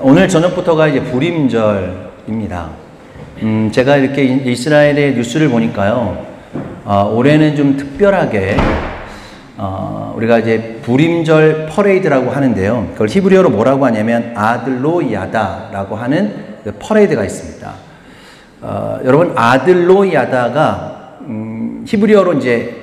오늘 저녁부터가 이제 불임절입니다. 제가 이렇게 이스라엘의 뉴스를 보니까요, 올해는 좀 특별하게, 우리가 이제 불임절 퍼레이드라고 하는데요. 그걸 히브리어로 뭐라고 하냐면 아들로 야다라고 하는 그 퍼레이드가 있습니다. 여러분, 아들로 야다가 히브리어로 이제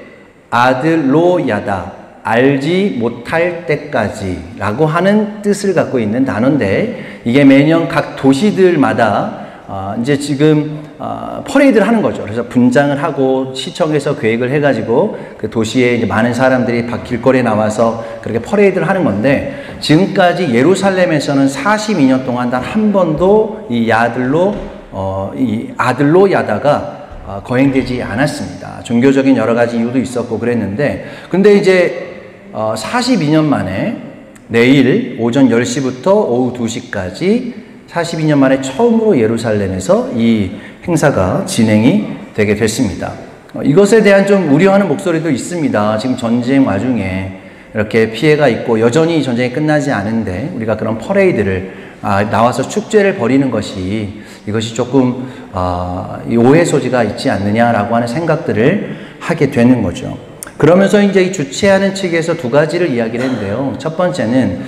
아들로 야다, 알지 못할 때까지 라고 하는 뜻을 갖고 있는 단어인데, 이게 매년 각 도시들마다 이제 지금 퍼레이드를 하는 거죠. 그래서 분장을 하고 시청에서 계획을 해가지고 그 도시에 이제 많은 사람들이 길거리에 나와서 그렇게 퍼레이드를 하는 건데, 지금까지 예루살렘에서는 42년 동안 단 한 번도 이 아들로 야다가 거행되지 않았습니다. 종교적인 여러 가지 이유도 있었고 그랬는데, 근데 이제 42년 만에 내일 오전 10시부터 오후 2시까지 42년 만에 처음으로 예루살렘에서 이 행사가 진행이 되게 됐습니다. 이것에 대한 좀 우려하는 목소리도 있습니다. 지금 전쟁 와중에 이렇게 피해가 있고 여전히 전쟁이 끝나지 않은데 우리가 그런 퍼레이드를 나와서 축제를 벌이는 것이, 이것이 조금 오해 소지가 있지 않느냐라고 하는 생각들을 하게 되는 거죠. 그러면서 이제 이 주최하는 측에서 두 가지를 이야기를 했는데요. 첫 번째는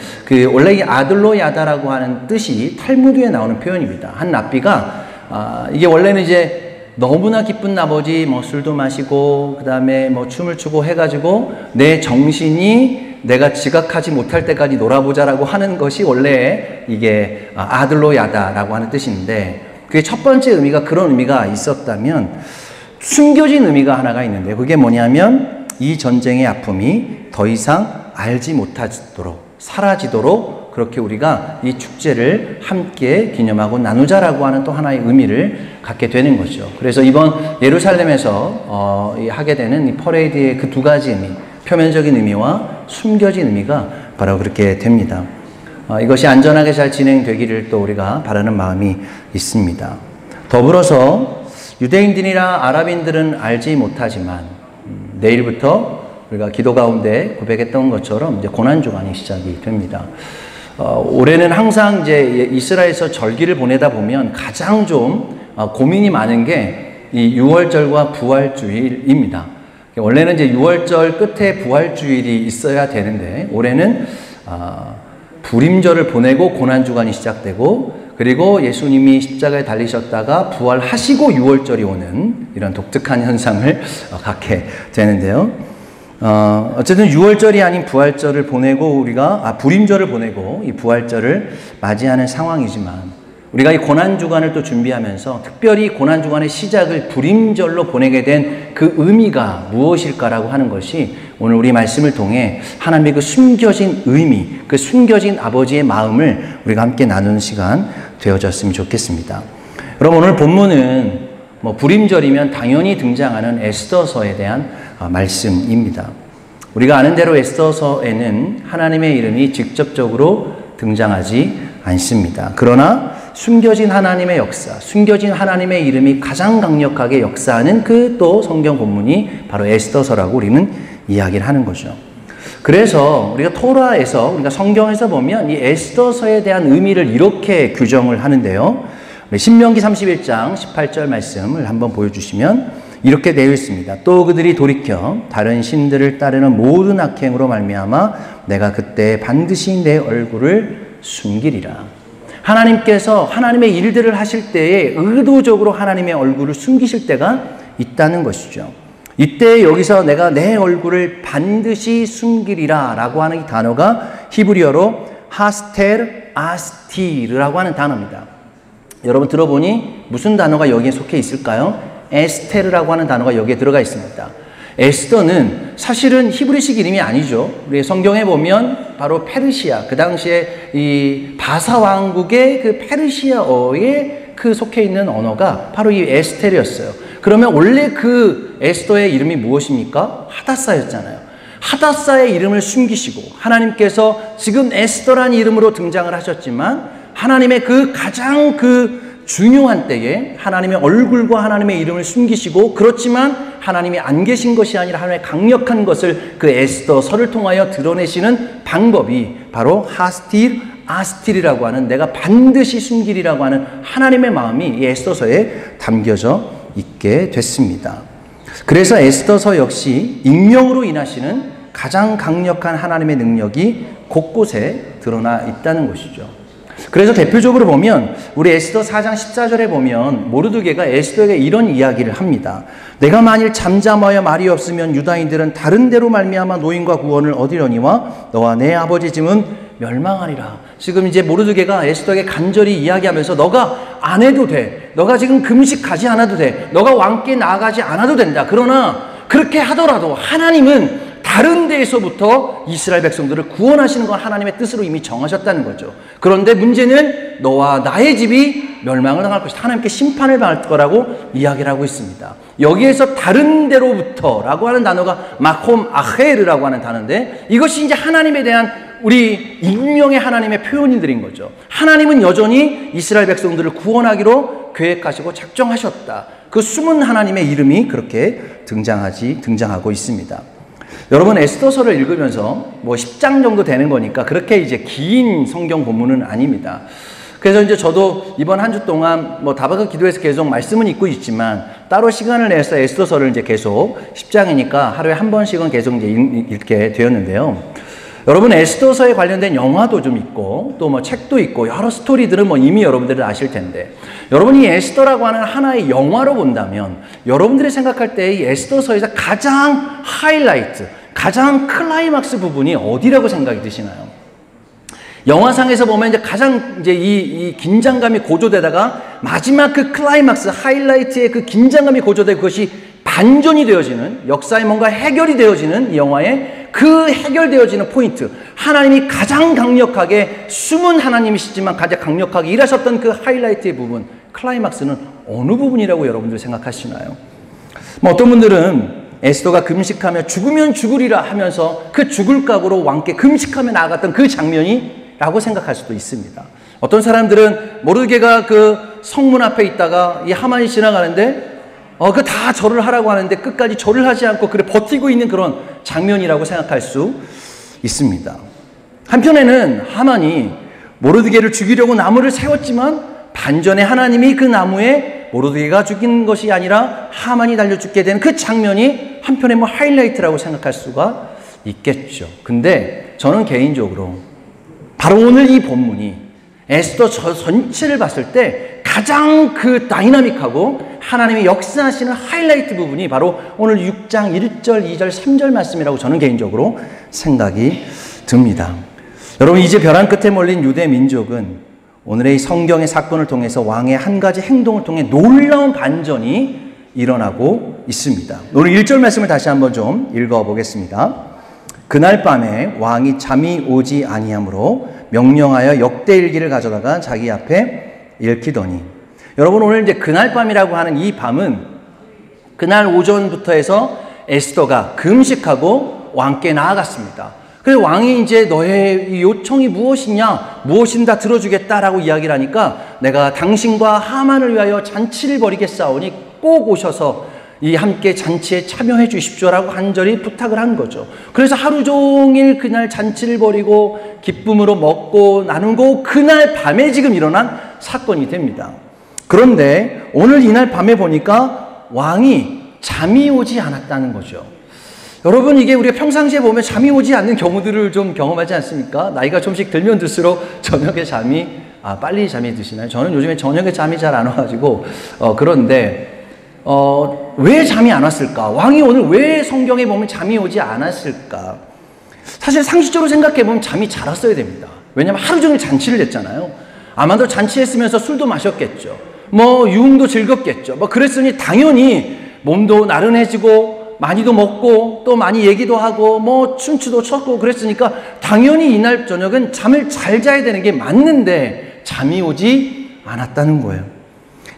원래 이 아들로 야다라고 하는 뜻이 탈무드에 나오는 표현입니다. 한 랍비가 이게 원래는 이제 너무나 기쁜 나머지 술도 마시고 그 다음에 춤을 추고 해가지고 내 정신이 내가 지각하지 못할 때까지 놀아보자라고 하는 것이 원래 이게 아들로 야다라고 하는 뜻인데, 그게 첫 번째 의미가 그런 의미가 있었다면, 숨겨진 의미가 하나가 있는데, 그게 뭐냐면 이 전쟁의 아픔이 더 이상 알지 못하도록, 사라지도록 그렇게 우리가 이 축제를 함께 기념하고 나누자라고 하는 또 하나의 의미를 갖게 되는 거죠. 그래서 이번 예루살렘에서 하게 되는 이 퍼레이드의 그 두 가지 의미, 표면적인 의미와 숨겨진 의미가 바로 그렇게 됩니다. 이것이 안전하게 잘 진행되기를 또 우리가 바라는 마음이 있습니다. 더불어서 유대인들이나 아랍인들은 알지 못하지만 내일부터 우리가 기도 가운데 고백했던 것처럼 이제 고난주간이 시작이 됩니다. 올해는 항상 이제 이스라엘에서 절기를 보내다 보면 가장 좀 고민이 많은 게 이 유월절과 부활주일입니다. 원래는 이제 유월절 끝에 부활주일이 있어야 되는데, 올해는 불임절을 보내고 고난주간이 시작되고, 그리고 예수님이 십자가에 달리셨다가 부활하시고 유월절이 오는 이런 독특한 현상을 갖게 되는데요. 어쨌든 유월절이 아닌 부활절을 보내고 우리가 불임절을 보내고 이 부활절을 맞이하는 상황이지만, 우리가 이 고난주간을 또 준비하면서 특별히 고난주간의 시작을 불임절로 보내게 된 그 의미가 무엇일까라고 하는 것이 오늘 우리 말씀을 통해 하나님의 그 숨겨진 의미, 그 숨겨진 아버지의 마음을 우리가 함께 나누는 시간 되어졌으면 좋겠습니다. 그럼 오늘 본문은 불임절이면 당연히 등장하는 에스더서에 대한 말씀입니다. 우리가 아는 대로 에스더서에는 하나님의 이름이 직접적으로 등장하지 않습니다. 그러나 숨겨진 하나님의 역사, 숨겨진 하나님의 이름이 가장 강력하게 역사하는 그 또 성경 본문이 바로 에스더서라고 우리는 이야기를 하는 거죠. 그래서 우리가 토라에서, 우리가 성경에서 보면 이 에스더서에 대한 의미를 이렇게 규정을 하는데요. 신명기 31장 18절 말씀을 한번 보여주시면 이렇게 되어 있습니다. 또 그들이 돌이켜 다른 신들을 따르는 모든 악행으로 말미암아 내가 그때 반드시 내 얼굴을 숨기리라. 하나님께서 하나님의 일들을 하실 때에 의도적으로 하나님의 얼굴을 숨기실 때가 있다는 것이죠. 이때 여기서 내가 내 얼굴을 반드시 숨기리라 라고 하는 이 단어가 히브리어로 하스텔 아스티르라고 하는 단어입니다. 여러분 들어보니 무슨 단어가 여기에 속해 있을까요? 에스테르라고 하는 단어가 여기에 들어가 있습니다. 에스더는 사실은 히브리식 이름이 아니죠. 우리 성경에 보면 바로 페르시아, 그 당시에 이 바사 왕국의 그 페르시아어에 그 속해 있는 언어가 바로 이 에스텔이었어요. 그러면 원래 그 에스더의 이름이 무엇입니까? 하닷사였잖아요. 하닷사의 이름을 숨기시고 하나님께서 지금 에스더라는 이름으로 등장을 하셨지만, 하나님의 그 가장 중요한 때에 하나님의 얼굴과 하나님의 이름을 숨기시고, 그렇지만 하나님이 안 계신 것이 아니라 하나님의 강력한 것을 그 에스더서를 통하여 드러내시는 방법이 바로 하스틸 아스틸이라고 하는 내가 반드시 숨기리라고 하는 하나님의 마음이 이 에스더서에 담겨져 있게 됐습니다. 그래서 에스더서 역시 익명으로 인하시는 가장 강력한 하나님의 능력이 곳곳에 드러나 있다는 것이죠. 그래서 대표적으로 보면 우리 에스더 4장 14절에 보면 모르드게가 에스더에게 이런 이야기를 합니다. 내가 만일 잠잠하여 말이 없으면 유다인들은 다른 데로 말미암아 노임과 구원을 얻으려니와 너와 내 아버지 집은 멸망하리라. 지금 이제 모르드게가 에스더에게 간절히 이야기하면서 너가 안 해도 돼. 너가 지금 금식하지 않아도 돼. 너가 왕께 나아가지 않아도 된다. 그러나 그렇게 하더라도 하나님은 다른 데에서부터 이스라엘 백성들을 구원하시는 건 하나님의 뜻으로 이미 정하셨다는 거죠. 그런데 문제는 너와 나의 집이 멸망을 당할 것이다. 하나님께 심판을 받을 거라고 이야기를 하고 있습니다. 여기에서 다른 데로부터라고 하는 단어가 마콤 아헤르라고 하는 단어인데 이것이 이제 하나님에 대한 우리 익명의 하나님의 표현들인 거죠. 하나님은 여전히 이스라엘 백성들을 구원하기로 계획하시고 작정하셨다. 그 숨은 하나님의 이름이 그렇게 등장하고 있습니다. 여러분 에스더서를 읽으면서 뭐 10장 정도 되는 거니까 그렇게 이제 긴 성경 본문은 아닙니다. 그래서 이제 저도 이번 한 주 동안 뭐 다바그 기도에서 계속 말씀은 읽고 있지만 따로 시간을 내서 에스더서를 이제 계속 10장이니까 하루에 한 번씩은 계속 이제 읽게 되었는데요. 여러분 에스더서에 관련된 영화도 좀 있고 또 뭐 책도 있고 여러 스토리들은 뭐 이미 여러분들은 아실 텐데 여러분이 에스더라고 하는 하나의 영화로 본다면 여러분들이 생각할 때 이 에스더서에서 가장 하이라이트, 가장 클라이막스 부분이 어디라고 생각이 드시나요? 영화상에서 보면 이제 가장 이제 이 긴장감이 고조되다가 마지막 그 클라이막스, 하이라이트의 그 긴장감이 고조되고 그것이 반전이 되어지는 역사에 뭔가 해결이 되어지는 이 영화의 그 해결되어지는 포인트, 하나님이 가장 강력하게 숨은 하나님이시지만 가장 강력하게 일하셨던 그 하이라이트의 부분, 클라이막스는 어느 부분이라고 여러분들 생각하시나요? 뭐 어떤 분들은 에스더가 금식하며 죽으면 죽으리라 하면서 그 죽을 각오로 왕께 금식하며 나아갔던 그 장면이라고 생각할 수도 있습니다. 어떤 사람들은 모르드게가 그 성문 앞에 있다가 이 하만이 지나가는데 그 다 절을 하라고 하는데 끝까지 절을 하지 않고 그래 버티고 있는 그런 장면이라고 생각할 수 있습니다. 한편에는 하만이 모르드게를 죽이려고 나무를 세웠지만 반전에 하나님이 그 나무에 모르드게가 죽인 것이 아니라 하만이 달려 죽게 되는 그 장면이 한편에 뭐 하이라이트라고 생각할 수가 있겠죠. 근데 저는 개인적으로 바로 오늘 이 본문이 에스더 전체를 봤을 때 가장 그 다이나믹하고 하나님이 역사하시는 하이라이트 부분이 바로 오늘 6장 1절, 2절, 3절 말씀이라고 저는 개인적으로 생각이 듭니다. 여러분 이제 벼랑 끝에 몰린 유대 민족은 오늘의 성경의 사건을 통해서 왕의 한 가지 행동을 통해 놀라운 반전이 일어나고 있습니다. 오늘 1절 말씀을 다시 한번 좀 읽어보겠습니다. 그날 밤에 왕이 잠이 오지 아니하므로 명령하여 역대일기를 가져다가 자기 앞에 읽히더니 여러분 오늘 이제 그날 밤이라고 하는 이 밤은 그날 오전부터 해서 에스더가 금식하고 왕께 나아갔습니다. 그래서 왕이 이제 너의 요청이 무엇이냐 무엇이든 다 들어주겠다라고 이야기를 하니까 내가 당신과 하만을 위하여 잔치를 벌이겠사오니 꼭 오셔서 이 함께 잔치에 참여해 주십시오라고 간절히 부탁을 한 거죠. 그래서 하루 종일 그날 잔치를 벌이고 기쁨으로 먹고 나누고 그날 밤에 지금 일어난 사건이 됩니다. 그런데 오늘 이날 밤에 보니까 왕이 잠이 오지 않았다는 거죠. 여러분 이게 우리가 평상시에 보면 잠이 오지 않는 경우들을 좀 경험하지 않습니까? 나이가 좀씩 들면 들수록 저녁에 빨리 잠이 드시나요? 저는 요즘에 저녁에 잠이 잘 안 와가지고 그런데 왜 잠이 안 왔을까? 왕이 오늘 왜 성경에 보면 잠이 오지 않았을까? 사실 상식적으로 생각해보면 잠이 잘 왔어야 됩니다. 왜냐하면 하루 종일 잔치를 했잖아요. 아마도 잔치했으면서 술도 마셨겠죠. 뭐 유흥도 즐겁겠죠. 뭐 그랬으니 당연히 몸도 나른해지고 많이도 먹고 또 많이 얘기도 하고 뭐 춤추도 췄고 그랬으니까 당연히 이날 저녁은 잠을 잘 자야 되는 게 맞는데 잠이 오지 않았다는 거예요.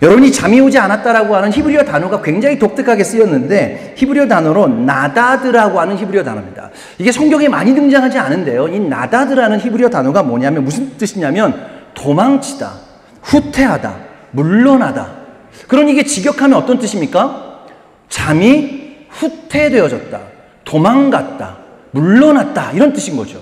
여러분이 잠이 오지 않았다라고 하는 히브리어 단어가 굉장히 독특하게 쓰였는데 히브리어 단어로 나다드라고 하는 히브리어 단어입니다. 이게 성경에 많이 등장하지 않은데요. 이 나다드라는 히브리어 단어가 뭐냐면 무슨 뜻이냐면 도망치다, 후퇴하다, 물러나다. 그러니 이게 직역하면 어떤 뜻입니까? 잠이 후퇴되어졌다, 도망갔다, 물러났다 이런 뜻인 거죠.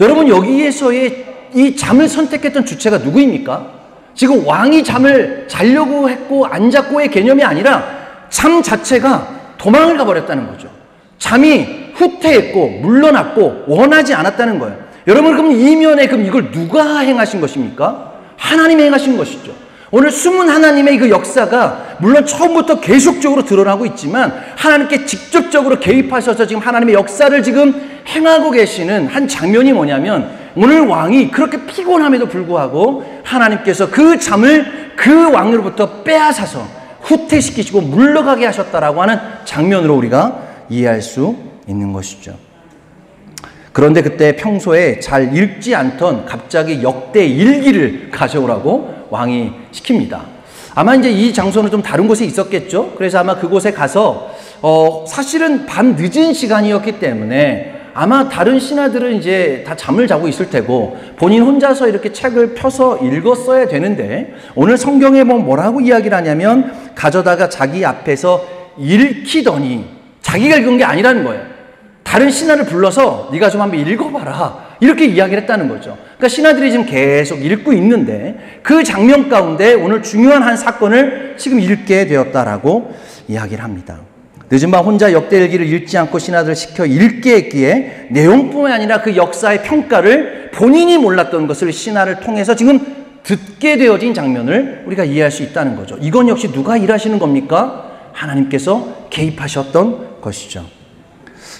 여러분 여기에서의 이 잠을 선택했던 주체가 누구입니까? 지금 왕이 잠을 자려고 했고 안 잤고의 개념이 아니라 잠 자체가 도망을 가버렸다는 거죠. 잠이 후퇴했고 물러났고 원하지 않았다는 거예요. 여러분, 그럼 이면에 그럼 이걸 누가 행하신 것입니까? 하나님이 행하신 것이죠. 오늘 숨은 하나님의 그 역사가 물론 처음부터 계속적으로 드러나고 있지만 하나님께 직접적으로 개입하셔서 지금 하나님의 역사를 지금 행하고 계시는 한 장면이 뭐냐면, 오늘 왕이 그렇게 피곤함에도 불구하고 하나님께서 그 잠을 그 왕으로부터 빼앗아서 후퇴시키시고 물러가게 하셨다라고 하는 장면으로 우리가 이해할 수 있는 것이죠. 그런데 그때 평소에 잘 읽지 않던 갑자기 역대 일기를 가져오라고 왕이 시킵니다. 아마 이제 이 장소는 좀 다른 곳에 있었겠죠. 그래서 아마 그곳에 가서 사실은 밤 늦은 시간이었기 때문에 아마 다른 신하들은 이제 다 잠을 자고 있을 테고 본인 혼자서 이렇게 책을 펴서 읽었어야 되는데, 오늘 성경에 보면 뭐라고 이야기를 하냐면 가져다가 자기 앞에서 읽히더니, 자기가 읽은 게 아니라는 거예요. 다른 신하를 불러서 네가 좀 한번 읽어봐라, 이렇게 이야기를 했다는 거죠. 그러니까 신하들이 지금 계속 읽고 있는데 그 장면 가운데 오늘 중요한 한 사건을 지금 읽게 되었다라고 이야기를 합니다. 늦은 밤 혼자 역대일기를 읽지 않고 신하들을 시켜 읽게 했기에 내용뿐만 아니라 그 역사의 평가를 본인이 몰랐던 것을 신하를 통해서 지금 듣게 되어진 장면을 우리가 이해할 수 있다는 거죠. 이건 역시 누가 일하시는 겁니까? 하나님께서 개입하셨던 것이죠.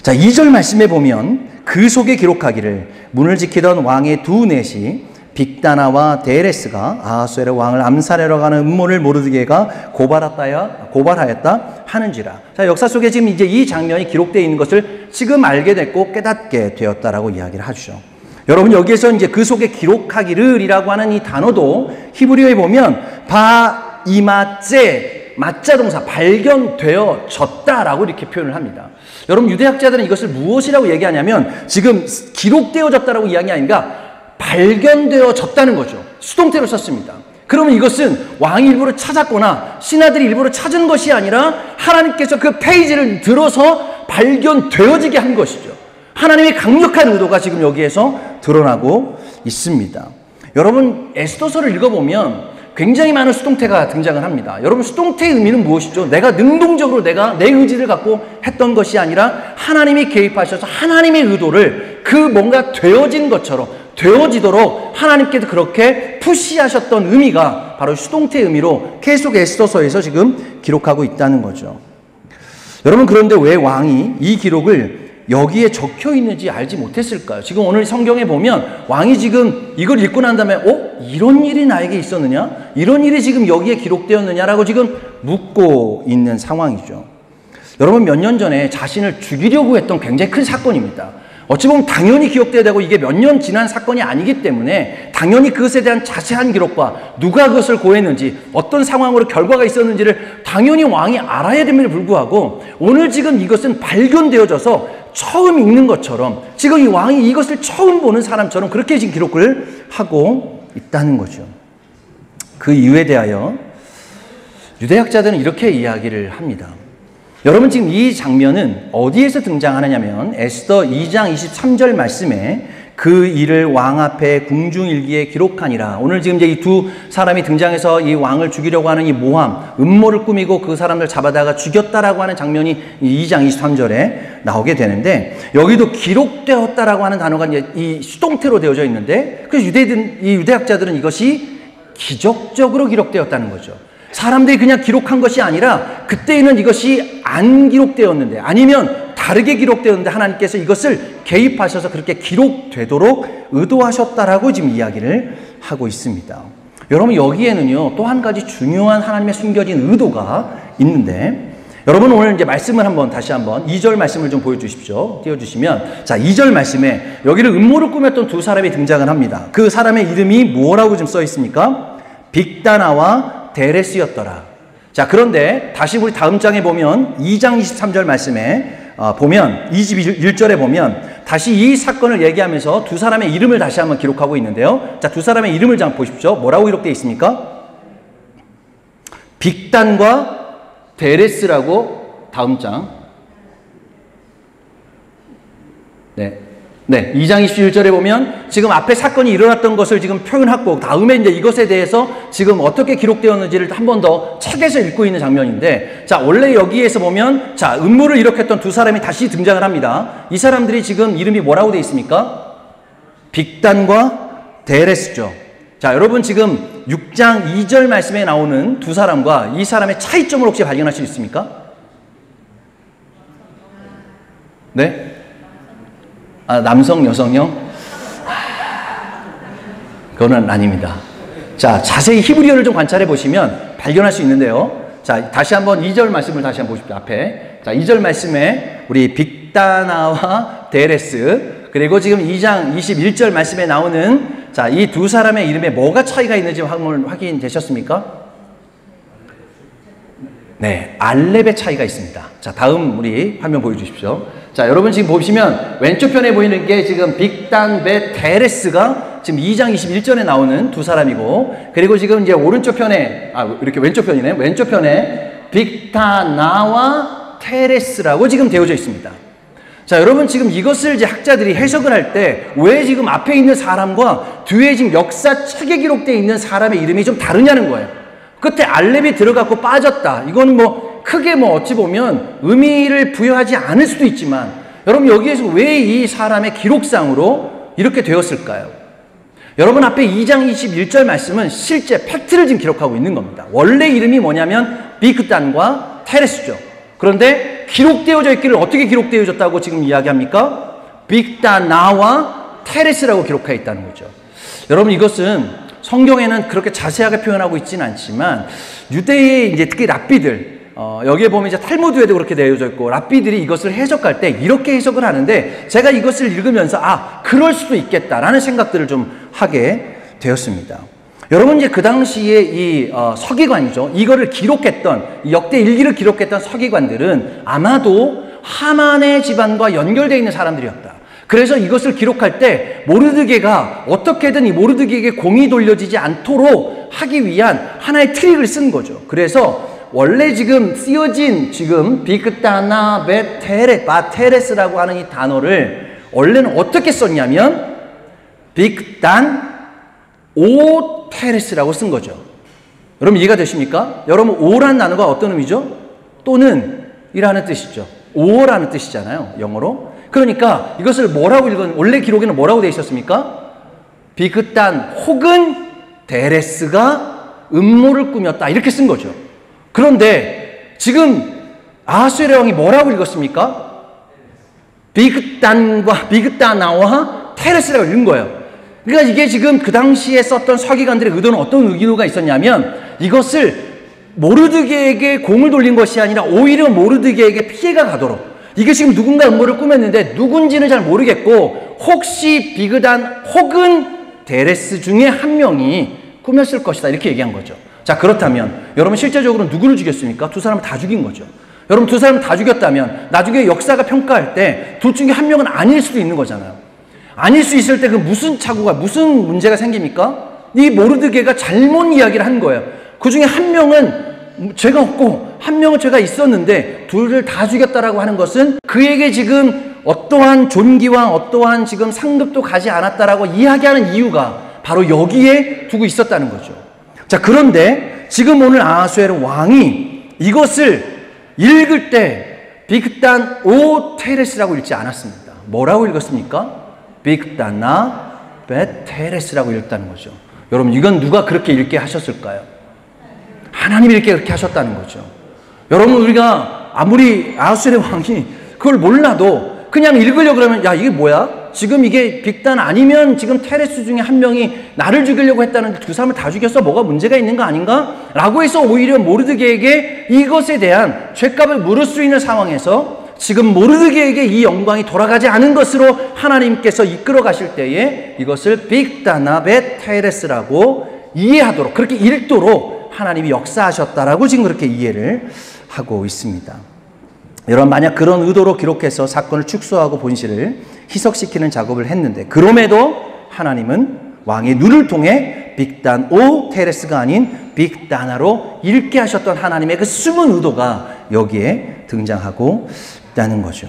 자, 2절 말씀에 보면 그 속에 기록하기를 문을 지키던 왕의 두 넷이 빅다나와 데레스가 아하수에르 왕을 암살하러 가는 음모를 모르드게가 고발하였다 하는지라. 자, 역사 속에 지금 이제 이 장면이 기록되어 있는 것을 지금 알게 됐고 깨닫게 되었다라고 이야기를 하죠. 여러분, 여기에서 이제 그 속에 기록하기를이라고 하는 이 단어도 히브리어에 보면 바이마제, 맞자 동사, 발견되어졌다라고 이렇게 표현을 합니다. 여러분, 유대학자들은 이것을 무엇이라고 얘기하냐면 지금 기록되어졌다라고 이야기 아닌가, 발견되어졌다는 거죠. 수동태로 썼습니다. 그러면 이것은 왕이 일부러 찾았거나 신하들이 일부러 찾은 것이 아니라 하나님께서 그 페이지를 들어서 발견되어지게 한 것이죠. 하나님의 강력한 의도가 지금 여기에서 드러나고 있습니다. 여러분, 에스더서를 읽어보면 굉장히 많은 수동태가 등장을 합니다. 여러분, 수동태의 의미는 무엇이죠? 내가 능동적으로 내가 내 의지를 갖고 했던 것이 아니라 하나님이 개입하셔서 하나님의 의도를 그 뭔가 되어진 것처럼 되어지도록 하나님께서 그렇게 푸시하셨던 의미가 바로 수동태의 의미로 계속 에스더서에서 지금 기록하고 있다는 거죠. 여러분, 그런데 왜 왕이 이 기록을 여기에 적혀 있는지 알지 못했을까요? 지금 오늘 성경에 보면 왕이 지금 이걸 읽고 난 다음에 이런 일이 나에게 있었느냐? 이런 일이 지금 여기에 기록되었느냐라고 지금 묻고 있는 상황이죠. 여러분, 몇 년 전에 자신을 죽이려고 했던 굉장히 큰 사건입니다. 어찌 보면 당연히 기억돼야 되고 이게 몇 년 지난 사건이 아니기 때문에 당연히 그것에 대한 자세한 기록과 누가 그것을 고했는지 어떤 상황으로 결과가 있었는지를 당연히 왕이 알아야 됨에도 불구하고 오늘 지금 이것은 발견되어져서 처음 읽는 것처럼 지금 이 왕이 이것을 처음 보는 사람처럼 그렇게 지금 기록을 하고 있다는 거죠. 그 이유에 대하여 유대학자들은 이렇게 이야기를 합니다. 여러분, 지금 이 장면은 어디에서 등장하느냐면 에스더 2장 23절 말씀에 그 일을 왕 앞에 궁중일기에 기록하니라. 오늘 지금 이제 이 두 사람이 등장해서 이 왕을 죽이려고 하는 이 모함, 음모를 꾸미고 그 사람들 잡아다가 죽였다라고 하는 장면이 2장 23절에 나오게 되는데, 여기도 기록되었다라고 하는 단어가 이제 이 수동태로 되어져 있는데, 그래서 이 유대학자들은 이것이 기적적으로 기록되었다는 거죠. 사람들이 그냥 기록한 것이 아니라 그때에는 이것이 안 기록되었는데 아니면 다르게 기록되었는데 하나님께서 이것을 개입하셔서 그렇게 기록되도록 의도하셨다라고 지금 이야기를 하고 있습니다. 여러분, 여기에는요 또 한 가지 중요한 하나님의 숨겨진 의도가 있는데, 여러분 오늘 이제 말씀을 다시 한번 2절 말씀을 좀 보여주십시오. 띄워주시면, 자, 2절 말씀에 여기를 음모를 꾸몄던 두 사람이 등장을 합니다. 그 사람의 이름이 뭐라고 지금 써 있습니까? 빅다나와 데레스였더라. 자, 그런데 다시 우리 다음 장에 보면 2장 23절 말씀에 보면 21절에 보면 다시 이 사건을 얘기하면서 두 사람의 이름을 다시 한번 기록하고 있는데요. 자, 두 사람의 이름을 좀 보십시오. 뭐라고 기록되어 있습니까? 빅단과 데레스라고 다음 장. 네. 네, 2장 21절에 보면 지금 앞에 사건이 일어났던 것을 지금 표현하고 다음에 이제 이것에 대해서 지금 어떻게 기록되었는지를 한 번 더 책에서 읽고 있는 장면인데, 자, 원래 여기에서 보면 자, 음모를 일으켰던 두 사람이 다시 등장을 합니다. 이 사람들이 지금 이름이 뭐라고 되어 있습니까? 빅단과 데레스죠. 자, 여러분 지금 6장 2절 말씀에 나오는 두 사람과 이 사람의 차이점을 혹시 발견할 수 있습니까? 네? 아, 남성, 여성형? 그거는 아닙니다. 자, 자세히 히브리어를 좀 관찰해 보시면 발견할 수 있는데요. 자, 다시 한번 2절 말씀을 다시 한번 보십시오. 앞에. 자, 2절 말씀에 우리 빅다나와 데레스, 그리고 지금 2장 21절 말씀에 나오는 자, 이 두 사람의 이름에 뭐가 차이가 있는지 확인되셨습니까? 네, 알렙의 차이가 있습니다. 자, 다음 우리 화면 보여주십시오. 자, 여러분 지금 보시면 왼쪽 편에 보이는 게 지금 빅단 벳 데레스가 지금 2장 21절에 나오는 두 사람이고, 그리고 지금 이제 오른쪽 편에, 이렇게 왼쪽 편이네. 왼쪽 편에 빅다나와 테레스라고 지금 되어져 있습니다. 자, 여러분 지금 이것을 이제 학자들이 해석을 할 때 왜 지금 앞에 있는 사람과 뒤에 지금 역사책에 기록되어 있는 사람의 이름이 좀 다르냐는 거예요. 끝에 알렙이 들어갔고 빠졌다. 이건 뭐 크게 뭐 어찌 보면 의미를 부여하지 않을 수도 있지만, 여러분 여기에서 왜 이 사람의 기록상으로 이렇게 되었을까요? 여러분 앞에 2장 21절 말씀은 실제 팩트를 지금 기록하고 있는 겁니다. 원래 이름이 뭐냐면 빅단과 테레스죠. 그런데 기록되어져 있기를 어떻게 기록되어졌다고 지금 이야기합니까? 빅다나와 테레스라고 기록하여 있다는 거죠. 여러분 이것은 성경에는 그렇게 자세하게 표현하고 있지는 않지만 유대의 이제 특히 랍비들, 여기에 보면 이제 탈무드에도 그렇게 되어져 있고 랍비들이 이것을 해석할 때 이렇게 해석을 하는데, 제가 이것을 읽으면서 그럴 수도 있겠다라는 생각들을 좀 하게 되었습니다. 여러분 이제 그 당시에 이 서기관이죠. 이거를 기록했던 역대 일기를 기록했던 서기관들은 아마도 하만의 집안과 연결되어 있는 사람들이었다. 그래서 이것을 기록할 때 모르드게가 어떻게든 이 모르드게에게 공이 돌려지지 않도록 하기 위한 하나의 트릭을 쓴 거죠. 그래서 원래 지금 쓰여진 지금 빅다나 바테레스라고 하는 이 단어를 원래는 어떻게 썼냐면 빅단 오 테레스라고 쓴 거죠. 여러분 이해가 되십니까? 여러분 오라는 단어가 어떤 의미죠? 또는 이라는 뜻이죠. 오라는 뜻이잖아요, 영어로. 그러니까 이것을 뭐라고 원래 기록에는 뭐라고 되어 있었습니까? 빅단 혹은 데레스가 음모를 꾸몄다, 이렇게 쓴 거죠. 그런데 지금 아하수에르 왕이 뭐라고 읽었습니까? 빅다나와 테레스라고 읽은 거예요. 그러니까 이게 지금 그 당시에 썼던 서기관들의 의도는 어떤 의도가 있었냐면, 이것을 모르드게에게 공을 돌린 것이 아니라 오히려 모르드게에게 피해가 가도록, 이게 지금 누군가 음모를 꾸몄는데 누군지는 잘 모르겠고 혹시 빅단 혹은 데레스 중에 한 명이 꾸몄을 것이다, 이렇게 얘기한 거죠. 자, 그렇다면 여러분 실제적으로 누구를 죽였습니까? 두 사람을 다 죽인 거죠. 여러분 두 사람을 다 죽였다면 나중에 역사가 평가할 때 둘 중에 한 명은 아닐 수도 있는 거잖아요. 아닐 수 있을 때 그 무슨 문제가 생깁니까? 이 모르드게가 잘못 이야기를 한 거예요. 그 중에 한 명은 죄가 없고 한 명은 죄가 있었는데 둘을 다 죽였다라고 하는 것은 그에게 지금 어떠한 존귀와 어떠한 지금 상급도 가지 않았다라고 이야기하는 이유가 바로 여기에 두고 있었다는 거죠. 자, 그런데 지금 오늘 아하수에르 왕이 이것을 읽을 때 빅단 오 테레스라고 읽지 않았습니다. 뭐라고 읽었습니까? 빅다나 베테레스라고 읽었다는 거죠. 여러분 이건 누가 그렇게 읽게 하셨을까요? 하나님이 이렇게 그렇게 하셨다는 거죠. 여러분 우리가 아무리 아하수에르 왕이 그걸 몰라도 그냥 읽으려고 그러면 야 이게 뭐야? 지금 이게 빅단 아니면 지금 테레스 중에 한 명이 나를 죽이려고 했다는데 두 사람을 다 죽였어? 뭐가 문제가 있는 거 아닌가? 라고 해서 오히려 모르드게에게 이것에 대한 죄값을 물을 수 있는 상황에서 지금 모르드게에게 이 영광이 돌아가지 않은 것으로 하나님께서 이끌어 가실 때에 이것을 빅다나 베테레스라고 이해하도록, 그렇게 읽도록 하나님이 역사하셨다라고 지금 그렇게 이해를 하고 있습니다. 여러분 만약 그런 의도로 기록해서 사건을 축소하고 본실을 희석시키는 작업을 했는데, 그럼에도 하나님은 왕의 눈을 통해 빅단 오 테레스가 아닌 빅다나로 읽게 하셨던 하나님의 그 숨은 의도가 여기에 등장하고 있다는 거죠.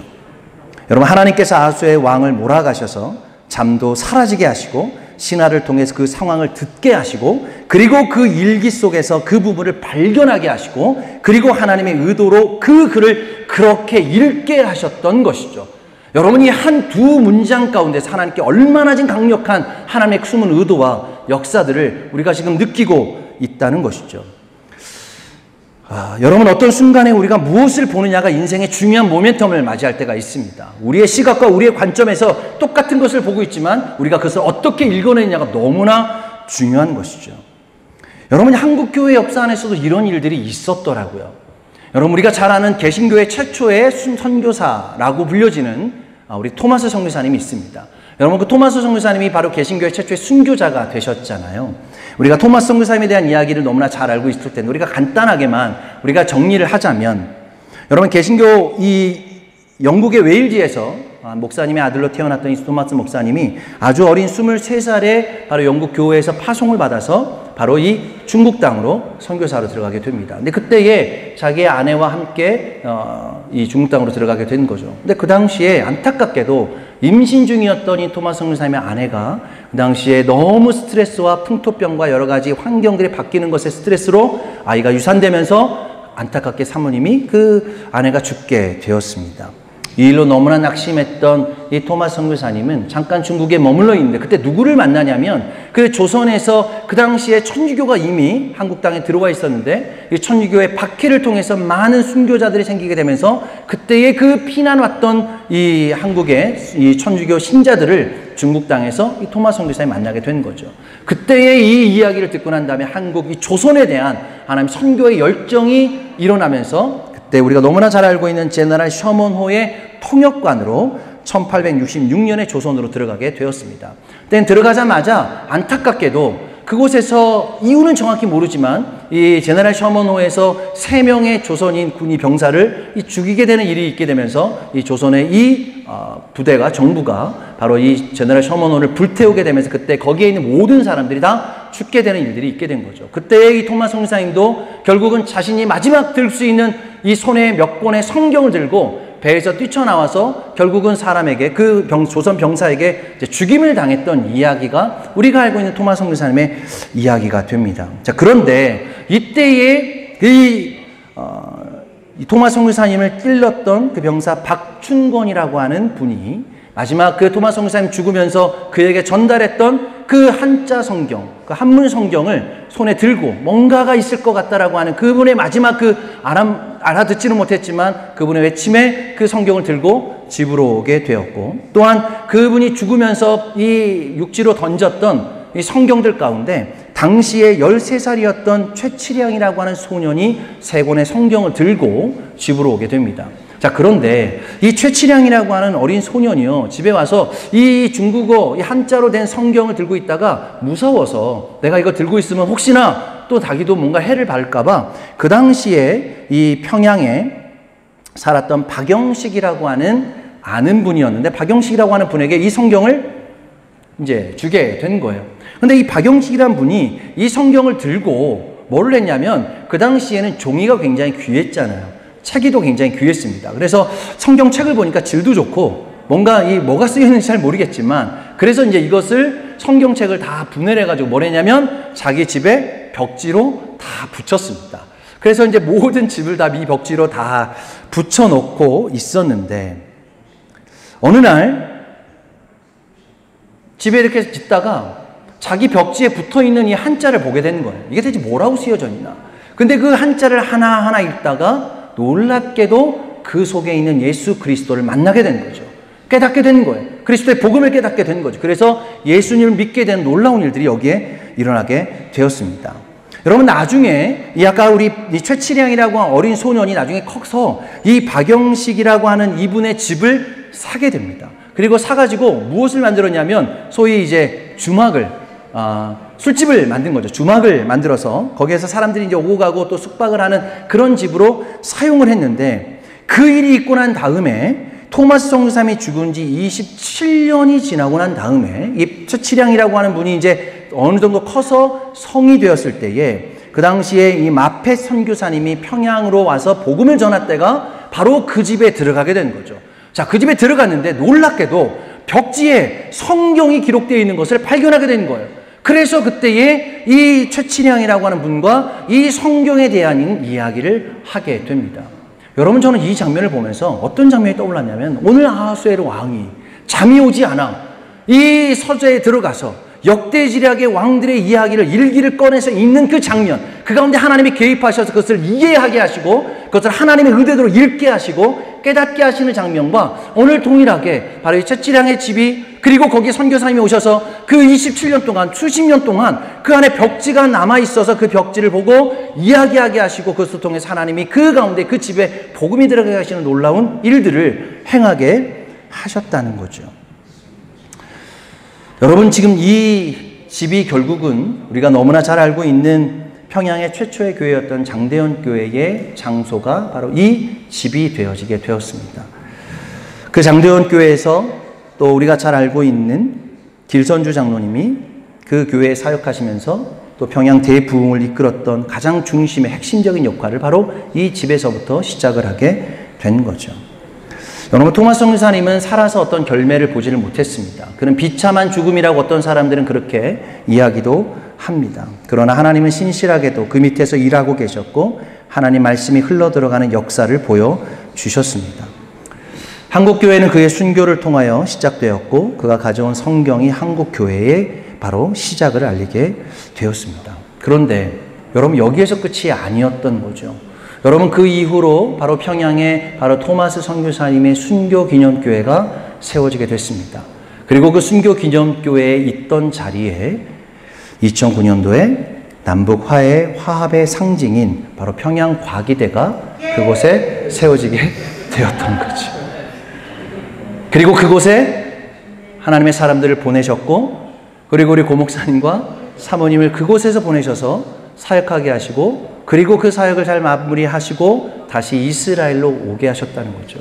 여러분, 하나님께서 아하수의 왕을 몰아가셔서 잠도 사라지게 하시고 신하를 통해서 그 상황을 듣게 하시고, 그리고 그 일기 속에서 그 부분을 발견하게 하시고, 그리고 하나님의 의도로 그 글을 그렇게 읽게 하셨던 것이죠. 여러분, 이 한 두 문장 가운데서 하나님께 얼마나 지금 강력한 하나님의 숨은 의도와 역사들을 우리가 지금 느끼고 있다는 것이죠. 여러분, 어떤 순간에 우리가 무엇을 보느냐가 인생의 중요한 모멘텀을 맞이할 때가 있습니다. 우리의 시각과 우리의 관점에서 똑같은 것을 보고 있지만 우리가 그것을 어떻게 읽어내느냐가 너무나 중요한 것이죠. 여러분, 한국교회 역사 안에서도 이런 일들이 있었더라고요. 여러분, 우리가 잘 아는 개신교회 최초의 선교사라고 불려지는 우리 토마스 선교사님이 있습니다. 여러분, 그 토마스 선교사님이 바로 개신교회 최초의 순교자가 되셨잖아요. 우리가 토마스 선교사님에 대한 이야기를 너무나 잘 알고 있을 텐데 우리가 간단하게만 우리가 정리를 하자면, 여러분, 개신교 이 영국의 웨일즈에서 목사님의 아들로 태어났던 이 토마스 목사님이 아주 어린 23살에 바로 영국 교회에서 파송을 받아서 바로 이 중국 땅으로 선교사로 들어가게 됩니다. 근데 그때에 자기의 아내와 함께 이 중국 땅으로 들어가게 된 거죠. 근데 그 당시에 안타깝게도 임신 중이었던 이 토마스 선교사님의 아내가 그 당시에 너무 스트레스와 풍토병과 여러 가지 환경들이 바뀌는 것의 스트레스로 아이가 유산되면서 안타깝게 사모님이 그 아내가 죽게 되었습니다. 이 일로 너무나 낙심했던 이 토마스 선교사님은 잠깐 중국에 머물러 있는데, 그때 누구를 만나냐면 그 조선에서 그 당시에 천주교가 이미 한국 땅에 들어와 있었는데 이 천주교의 박해를 통해서 많은 순교자들이 생기게 되면서 그때의 그 피난 왔던 이 한국의 이 천주교 신자들을 중국 땅에서 이 토마스 선교사님이 만나게 된 거죠. 그때의 이 이야기를 듣고 난 다음에 한국 이 조선에 대한 하나님 선교의 열정이 일어나면서 그때 우리가 너무나 잘 알고 있는 제너럴 셔먼호의 통역관으로 1866년에 조선으로 들어가게 되었습니다. 그때 들어가자마자 안타깝게도 그곳에서 이유는 정확히 모르지만 이 제너럴 셔먼호에서 3명의 조선인 군이 병사를 죽이게 되는 일이 있게 되면서 이 조선의 이 부대가, 정부가 바로 이 제너럴 셔먼호를 불태우게 되면서 그때 거기에 있는 모든 사람들이 다 죽게 되는 일들이 있게 된 거죠. 그때 이 토마스 선교사님도 결국은 자신이 마지막 들 수 있는 이 손에 몇 권의 성경을 들고 배에서 뛰쳐나와서 결국은 사람에게, 그 조선 병사에게 죽임을 당했던 이야기가 우리가 알고 있는 토마스 선교사님의 이야기가 됩니다. 자, 그런데 이때에 이 토마스 선교사님을 찔렀던 그 병사 박춘권이라고 하는 분이 마지막 그 토마스 선교사님 죽으면서 그에게 전달했던 그 한자 성경, 그 한문 성경을 손에 들고 뭔가가 있을 것 같다라고 하는 그분의 마지막 그 알아듣지는 못했지만 그분의 외침에 그 성경을 들고 집으로 오게 되었고, 또한 그분이 죽으면서 이 육지로 던졌던 이 성경들 가운데 당시에 13살이었던 최치량이라고 하는 소년이 3권의 성경을 들고 집으로 오게 됩니다. 자, 그런데 이 최치량이라고 하는 어린 소년이요, 집에 와서 이 중국어, 이 한자로 된 성경을 들고 있다가 무서워서 내가 이거 들고 있으면 혹시나 또 자기도 뭔가 해를 받을까봐 그 당시에 이 평양에 살았던 박영식이라고 하는 아는 분이었는데, 박영식이라고 하는 분에게 이 성경을 이제 주게 된 거예요. 근데 이 박영식이라는 분이 이 성경을 들고 뭘 했냐면, 그 당시에는 종이가 굉장히 귀했잖아요. 책이도 굉장히 귀했습니다. 그래서 성경책을 보니까 질도 좋고 뭔가 뭐가 쓰여 있는지 잘 모르겠지만, 그래서 이제 이것을 성경책을 다 분해를 해가지고 뭘 했냐면 자기 집에 벽지로 다 붙였습니다. 그래서 이제 모든 집을 다 이 벽지로 다 붙여놓고 있었는데, 어느 날 집에 이렇게 짓다가 자기 벽지에 붙어있는 이 한자를 보게 되는 거예요. 이게 대체 뭐라고 쓰여져 있나? 근데 그 한자를 하나하나 읽다가 놀랍게도 그 속에 있는 예수 그리스도를 만나게 된 거죠. 깨닫게 된 거예요. 그리스도의 복음을 깨닫게 된 거죠. 그래서 예수님을 믿게 된 놀라운 일들이 여기에 일어나게 되었습니다. 여러분, 나중에 이 아까 우리 이 최치량이라고 하는 어린 소년이 나중에 커서 이 박영식이라고 하는 이분의 집을 사게 됩니다. 그리고 사가지고 무엇을 만들었냐면 소위 이제 주막을, 술집을 만든 거죠. 주막을 만들어서 거기에서 사람들이 이제 오고 가고 또 숙박을 하는 그런 집으로 사용을 했는데, 그 일이 있고 난 다음에 토마스 선교사님이 죽은 지 27년이 지나고 난 다음에 이 최치량이라고 하는 분이 이제 어느 정도 커서 성이 되었을 때에 그 당시에 이 마펫 선교사님이 평양으로 와서 복음을 전할 때가 바로 그 집에 들어가게 된 거죠. 자, 그 집에 들어갔는데 놀랍게도 벽지에 성경이 기록되어 있는 것을 발견하게 된 거예요. 그래서 그때에 이 최치량이라고 하는 분과 이 성경에 대한 이야기를 하게 됩니다. 여러분, 저는 이 장면을 보면서 어떤 장면이 떠올랐냐면, 오늘 아하수에로 왕이 잠이 오지 않아 이 서재에 들어가서 역대지략의 왕들의 이야기를 일기를 꺼내서 읽는 그 장면, 그 가운데 하나님이 개입하셔서 그것을 이해하게 하시고 그것을 하나님의 의대로 읽게 하시고 깨닫게 하시는 장면과 오늘 동일하게 바로 이 최치량의 집이, 그리고 거기에 선교사님이 오셔서 그 27년 동안, 수십 년 동안 그 안에 벽지가 남아있어서 그 벽지를 보고 이야기하게 하시고 그것을 통해서 하나님이 그 가운데 그 집에 복음이 들어가게 하시는 놀라운 일들을 행하게 하셨다는 거죠. 여러분, 지금 이 집이 결국은 우리가 너무나 잘 알고 있는 평양의 최초의 교회였던 장대현 교회의 장소가 바로 이 집이 되어지게 되었습니다. 그 장대현 교회에서 또 우리가 잘 알고 있는 길선주 장로님이 그 교회에 사역하시면서 또 평양 대부흥을 이끌었던 가장 중심의 핵심적인 역할을 바로 이 집에서부터 시작을 하게 된 거죠. 여러분, 토마스 선교사님은 살아서 어떤 결매를 보지를 못했습니다. 그는 비참한 죽음이라고 어떤 사람들은 그렇게 이야기도 합니다. 그러나 하나님은 신실하게도 그 밑에서 일하고 계셨고 하나님 말씀이 흘러들어가는 역사를 보여주셨습니다. 한국교회는 그의 순교를 통하여 시작되었고 그가 가져온 성경이 한국교회의 바로 시작을 알리게 되었습니다. 그런데 여러분, 여기에서 끝이 아니었던 거죠. 여러분, 그 이후로 바로 평양에 바로 토마스 선교사님의 순교기념교회가 세워지게 됐습니다. 그리고 그 순교기념교회에 있던 자리에 2009년도에 남북 화합의 상징인 바로 평양과기대가 그곳에 세워지게 되었던 거죠. 그리고 그곳에 하나님의 사람들을 보내셨고, 그리고 우리 고목사님과 사모님을 그곳에서 보내셔서 사역하게 하시고, 그리고 그 사역을 잘 마무리하시고 다시 이스라엘로 오게 하셨다는 거죠.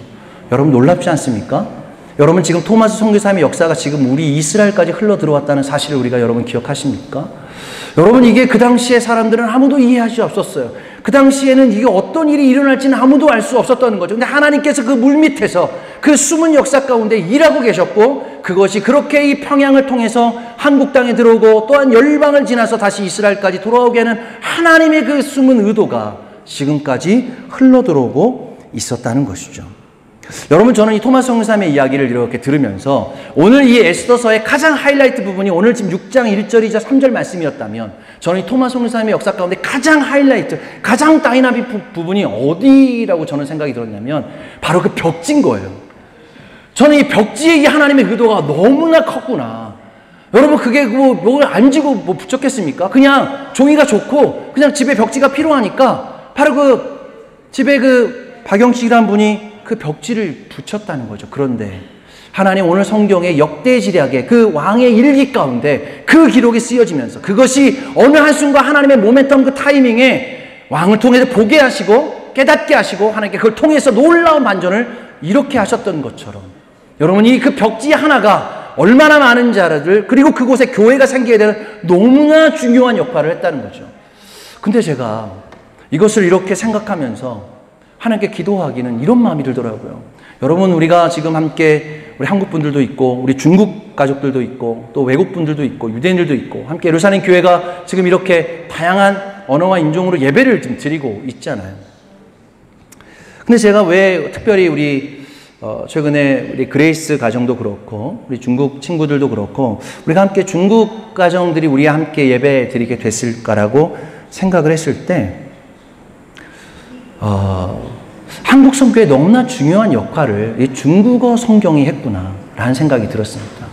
여러분, 놀랍지 않습니까? 여러분, 지금 토마스 선교사님의 역사가 지금 우리 이스라엘까지 흘러 들어왔다는 사실을 우리가 여러분 기억하십니까? 여러분, 이게 그 당시에 사람들은 아무도 이해할 수 없었어요. 그 당시에는 이게 어떤 일이 일어날지는 아무도 알 수 없었다는 거죠. 근데 하나님께서 그 물밑에서 그 숨은 역사 가운데 일하고 계셨고, 그것이 그렇게 이 평양을 통해서 한국 땅에 들어오고 또한 열방을 지나서 다시 이스라엘까지 돌아오게 하는 하나님의 그 숨은 의도가 지금까지 흘러 들어오고 있었다는 것이죠. 여러분, 저는 이 토마스 선교사님의 이야기를 이렇게 들으면서 오늘 이 에스더서의 가장 하이라이트 부분이 오늘 지금 6장 1절이자 3절 말씀이었다면, 저는 이 토마스 선교사님의 역사 가운데 가장 하이라이트, 가장 다이나믹 부분이 어디라고 저는 생각이 들었냐면 바로 그 벽지인 거예요. 저는 이 벽지에 이 하나님의 의도가 너무나 컸구나. 여러분, 그게 뭘 안 지고 뭐 붙였겠습니까? 그냥 종이가 좋고 그냥 집에 벽지가 필요하니까 바로 그 집에 그 박영식이라는 분이 그 벽지를 붙였다는 거죠. 그런데 하나님 오늘 성경의 역대지략의 그 왕의 일기 가운데 그 기록이 쓰여지면서 그것이 어느 한순간 하나님의 모멘텀 그 타이밍에 왕을 통해서 보게 하시고 깨닫게 하시고 하나님께 그걸 통해서 놀라운 반전을 이렇게 하셨던 것처럼, 여러분이 그 벽지 하나가 얼마나 많은 자들, 그리고 그곳에 교회가 생기게 되는 너무나 중요한 역할을 했다는 거죠. 근데 제가 이것을 이렇게 생각하면서 하나님께 기도하기는 이런 마음이 들더라고요. 여러분, 우리가 지금 함께 우리 한국 분들도 있고 우리 중국 가족들도 있고 또 외국 분들도 있고 유대인들도 있고 함께 예루살렘 교회가 지금 이렇게 다양한 언어와 인종으로 예배를 지금 드리고 있잖아요. 근데 제가 왜 특별히 우리 최근에 우리 그레이스 가정도 그렇고 우리 중국 친구들도 그렇고 우리가 함께 중국 가정들이 우리와 함께 예배 드리게 됐을까라고 생각을 했을 때 한국 선교에 너무나 중요한 역할을 이 중국어 성경이 했구나 라는 생각이 들었습니다.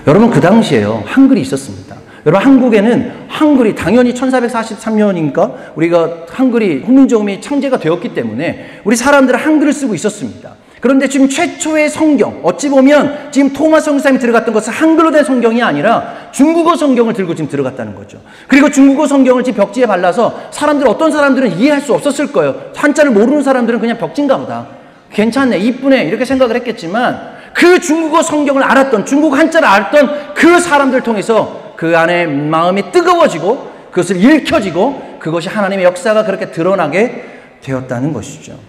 여러분, 그 당시에요, 한글이 있었습니다. 여러분, 한국에는 한글이 당연히 1443년인가 우리가 한글이 훈민정음이 창제가 되었기 때문에 우리 사람들은 한글을 쓰고 있었습니다. 그런데 지금 최초의 성경, 어찌 보면 지금 토마스 선교사님이 들어갔던 것은 한글로 된 성경이 아니라 중국어 성경을 들고 지금 들어갔다는 거죠. 그리고 중국어 성경을 지금 벽지에 발라서 어떤 사람들은 이해할 수 없었을 거예요. 한자를 모르는 사람들은 그냥 벽지인가 보다, 괜찮네, 이쁘네 이렇게 생각을 했겠지만, 그 중국어 성경을 알았던, 중국 한자를 알았던 그 사람들 통해서 그 안에 마음이 뜨거워지고 그것을 읽혀지고 그것이 하나님의 역사가 그렇게 드러나게 되었다는 것이죠.